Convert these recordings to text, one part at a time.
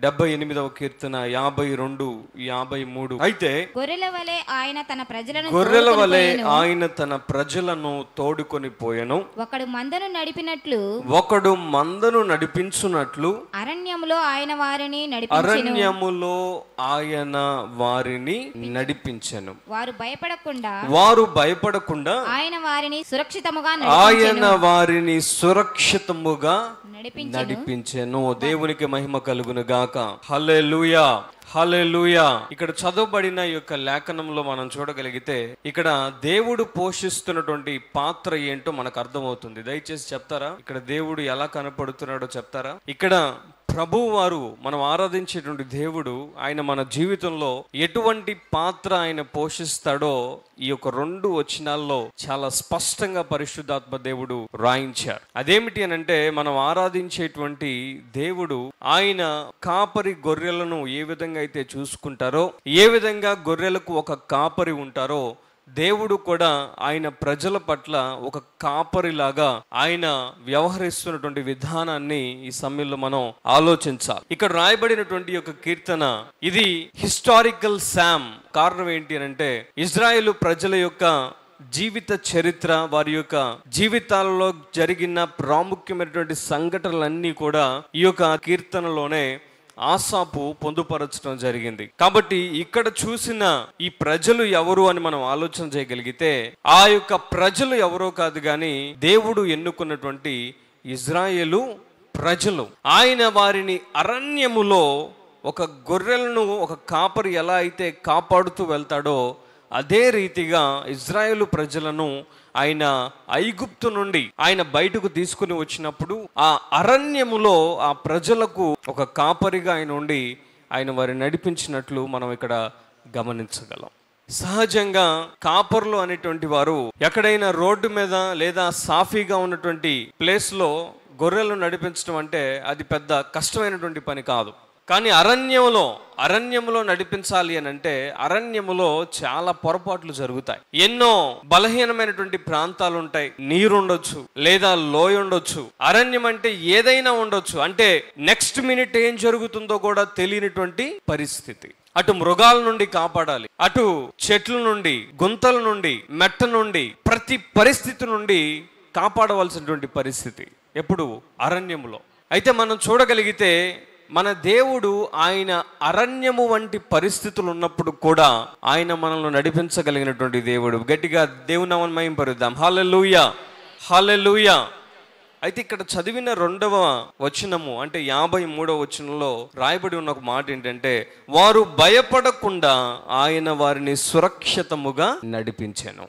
78వ కీర్తన 52, 53. అయితే గొర్రెల వలె ఆయన తన ప్రజలను తోడుకొని పోయెను. ఒకడు మందను నడిపించున్నట్లు అరణ్యములో ఆయన వారిని నడిపించెను. వారు భయపడకుండా ఆయన వారిని సురక్షితముగా నడిపించెను. దేవునికి మహిమ కలుగును గాక. హల్లెలూయా, హల్లెలూయా. ఇక్కడ చదవబడిన ఈ యొక్క లేఖనంలో మనం చూడగలిగితే ఇక్కడ దేవుడు పోషిస్తున్నటువంటి పాత్ర ఏంటో మనకు అర్థమవుతుంది. దయచేసి చెప్తారా, ఇక్కడ దేవుడు ఎలా కనపడుతున్నాడో చెప్తారా? ఇక్కడ ప్రభువు వారు, మనం ఆరాధించేటువంటి దేవుడు, ఆయన మన జీవితంలో ఎటువంటి పాత్ర ఆయన పోషిస్తాడో ఈ యొక్క 2 వచనాల్లో చాలా స్పష్టంగా పరిశుద్ధాత్మ దేవుడు రాయించారు. అదేమిటి అనంటే, మనం ఆరాధించేటువంటి దేవుడు ఆయన కాపరి గొర్రెలను ఏ విధంగా అయితే చూసుకుంటారో, ఏ విధంగా గొర్రెలకు ఒక కాపరి ఉంటారో, దేవుడు కూడా ఆయన ప్రజల పట్ల ఒక కాపరిలాగా ఆయన వ్యవహరిస్తున్నటువంటి విధానాన్ని ఈ సమయంలో మనం ఆలోచించాలి. ఇక్కడ రాయబడినటువంటి యొక్క కీర్తన ఇది హిస్టారికల్ సామ్. కారణం ఏంటి అంటే, ఇజ్రాయేలు ప్రజల యొక్క జీవిత చరిత్ర, వారి యొక్క జీవితాలలో జరిగిన ప్రాముఖ్యమైనటువంటి సంఘటనలన్నీ కూడా ఈ యొక్క కీర్తనలోనే ఆసాపు పొందుపరచడం జరిగింది. కాబట్టి ఇక్కడ చూసిన ఈ ప్రజలు ఎవరు అని మనం ఆలోచన చేయగలిగితే, ఆ యొక్క ప్రజలు ఎవరో కాదు కానీ దేవుడు ఎన్నుకున్నటువంటి ఇజ్రాయేలు ప్రజలు. ఆయన వారిని అరణ్యములో ఒక గొర్రెలను ఒక కాపరి ఎలా అయితే కాపాడుతూ వెళ్తాడో, అదే రీతిగా ఇజ్రాయేలు ప్రజలను ఆయన ఐగుప్తు నుండి ఆయన బయటకు తీసుకుని వచ్చినప్పుడు ఆ అరణ్యములో ఆ ప్రజలకు ఒక కాపరిగా ఆయన ఉండి ఆయన వారిని నడిపించినట్లు మనం ఇక్కడ గమనించగలం. సహజంగా కాపర్లు అనేటువంటి వారు ఎక్కడైనా రోడ్డు మీద లేదా సాఫీగా ఉన్నటువంటి ప్లేస్లో గొర్రెలను నడిపించడం అంటే అది పెద్ద కష్టమైనటువంటి పని కాదు. కానీ అరణ్యములో నడిపించాలి అని అంటే అరణ్యములో చాలా పొరపాట్లు జరుగుతాయి. ఎన్నో బలహీనమైనటువంటి ప్రాంతాలు ఉంటాయి. నీరుండొచ్చు, లేదా లోయ ఉండొచ్చు. అరణ్యం అంటే ఏదైనా ఉండొచ్చు. అంటే నెక్స్ట్ మినిట్ ఏం జరుగుతుందో కూడా తెలియనటువంటి పరిస్థితి. అటు మృగాల నుండి కాపాడాలి, అటు చెట్ల నుండి, గుంతల నుండి, మెట్ట నుండి, ప్రతి పరిస్థితి నుండి కాపాడవలసినటువంటి పరిస్థితి ఎప్పుడు అరణ్యములో. అయితే మనం చూడగలిగితే మన దేవుడు ఆయన అరణ్యము వంటి పరిస్థితులు ఉన్నప్పుడు కూడా ఆయన మనల్ని నడిపించగలిగినటువంటి దేవుడు. గట్టిగా దేవుని నామమును మహిమపరుద్దాం. హల్లెలూయా, హల్లెలూయా. అయితే ఇక్కడ చదివిన 2వ వచనము అంటే 53వ వచనంలో రాయబడి ఉన్న ఒక మాట ఏంటంటే, వారు భయపడకుండా ఆయన వారిని సురక్షితముగా నడిపించెను.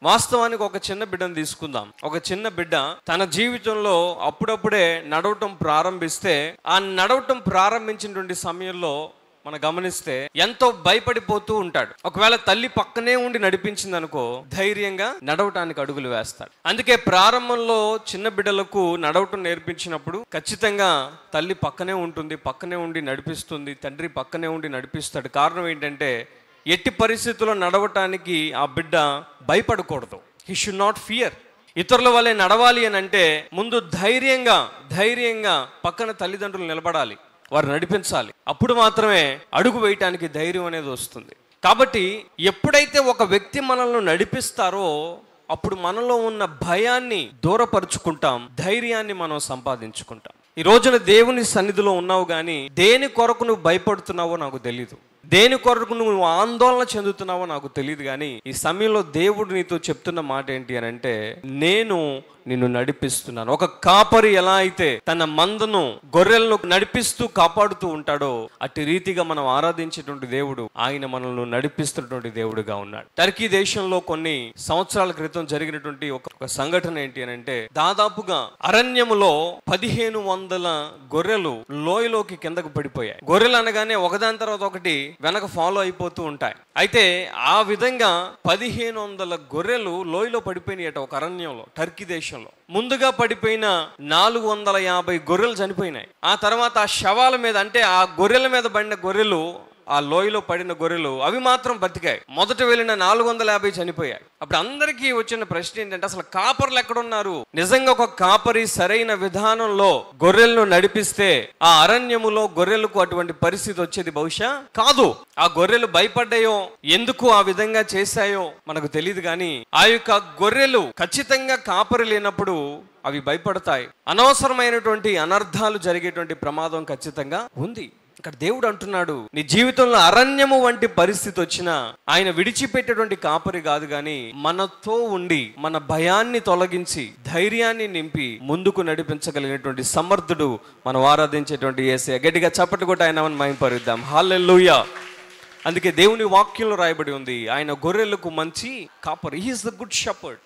వాస్తవానికి ఒక చిన్న బిడ్డను తీసుకుందాం. ఒక చిన్న బిడ్డ తన జీవితంలో అప్పుడప్పుడే నడవటం ప్రారంభిస్తే, ఆ నడవటం ప్రారంభించినటువంటి సమయంలో మనం గమనిస్తే ఎంతో భయపడిపోతూ ఉంటాడు. ఒకవేళ తల్లి పక్కనే ఉండి నడిపించింది అనుకో, ధైర్యంగా నడవటానికి అడుగులు వేస్తాడు. అందుకే ప్రారంభంలో చిన్న బిడ్డలకు నడవటం నేర్పించినప్పుడు ఖచ్చితంగా తల్లి పక్కనే ఉంటుంది, పక్కనే ఉండి నడిపిస్తుంది, తండ్రి పక్కనే ఉండి నడిపిస్తాడు. కారణం ఏంటంటే, ఎట్టి పరిస్థితుల్లో నడవటానికి ఆ బిడ్డ భయపడకూడదు. He should not fear. ఇతరుల వల్లే నడవాలి అని అంటే ముందు ధైర్యంగా పక్కన తల్లిదండ్రులు నిలబడాలి, వారు నడిపించాలి. అప్పుడు మాత్రమే అడుగు వేయటానికి ధైర్యం అనేది వస్తుంది. కాబట్టి ఎప్పుడైతే ఒక వ్యక్తి మనల్ని నడిపిస్తారో అప్పుడు మనలో ఉన్న భయాన్ని దూరపరుచుకుంటాం, ధైర్యాన్ని మనం సంపాదించుకుంటాం. ఈ రోజున దేవుని సన్నిధిలో ఉన్నావు కానీ దేని కొరకు నువ్వు భయపడుతున్నావో నాకు తెలీదు, దేని కొరకు నువ్వు ఆందోళన చెందుతున్నావో నాకు తెలియదు. కానీ ఈ సమయంలో దేవుడు నీతో చెప్తున్న మాట ఏంటి అని అంటే, నేను నిన్ను నడిపిస్తున్నాను. ఒక కాపరి ఎలా అయితే తన మందను, గొర్రెలను నడిపిస్తూ కాపాడుతూ ఉంటాడో, అట్టి రీతిగా మనం ఆరాధించేటువంటి దేవుడు ఆయన మనల్ని నడిపిస్తున్నటువంటి దేవుడుగా ఉన్నాడు. టర్కీ దేశంలో కొన్ని సంవత్సరాల క్రితం జరిగినటువంటి ఒక సంఘటన ఏంటి అని అంటే, దాదాపుగా అరణ్యములో 1500 గొర్రెలు లోయలోకి కిందకు పడిపోయాయి. గొర్రెలు అనగానే ఒకదాని తర్వాత ఒకటి వెనక ఫాలో అయిపోతూ ఉంటాయి. అయితే ఆ విధంగా 1500 గొర్రెలు లోయలో పడిపోయినాయట ఒక అరణ్యంలో, టర్కీ దేశంలో. ముందుగా పడిపోయిన 450 గొర్రెలు చనిపోయినాయి. ఆ తర్వాత ఆ శవాల మీద, అంటే ఆ గొర్రెల మీద పడిన గొర్రెలు ఆ లోయలో పడిన గొర్రెలు అవి మాత్రం బతికాయి. మొదట వెళ్ళిన 450 చనిపోయాయి. అప్పుడు అందరికీ వచ్చిన ప్రశ్న ఏంటంటే, అసలు కాపర్లు ఎక్కడున్నారు? నిజంగా ఒక కాపరి సరైన విధానంలో గొర్రెలను నడిపిస్తే ఆ అరణ్యములో గొర్రెలకు అటువంటి పరిస్థితి వచ్చేది బహుశా కాదు. ఆ గొర్రెలు భయపడ్డాయో, ఎందుకు ఆ విధంగా చేశాయో మనకు తెలియదు. కానీ ఆ యొక్క గొర్రెలు ఖచ్చితంగా కాపరి లేనప్పుడు అవి భయపడతాయి. అనవసరమైనటువంటి అనర్థాలు జరిగేటువంటి ప్రమాదం ఖచ్చితంగా ఉంది. ఇక్కడ దేవుడు అంటున్నాడు, నీ జీవితంలో అరణ్యము వంటి పరిస్థితి వచ్చినా ఆయన విడిచిపెట్టేటువంటి కాపరి కాదు, గాని మనతో ఉండి మన భయాన్ని తొలగించి ధైర్యాన్ని నింపి ముందుకు నడిపించగలిగినటువంటి సమర్థుడు మనం ఆరాధించేటువంటి యేసయ్య. గట్టిగా చప్పట్లు కొట్టి ఆయన మహిమపరుద్దాం. హల్లెలూయా. అందుకే దేవుని వాక్యంలో రాయబడి ఉంది, ఆయన గొర్రెలకు మంచి కాపరి. He is the good shepherd.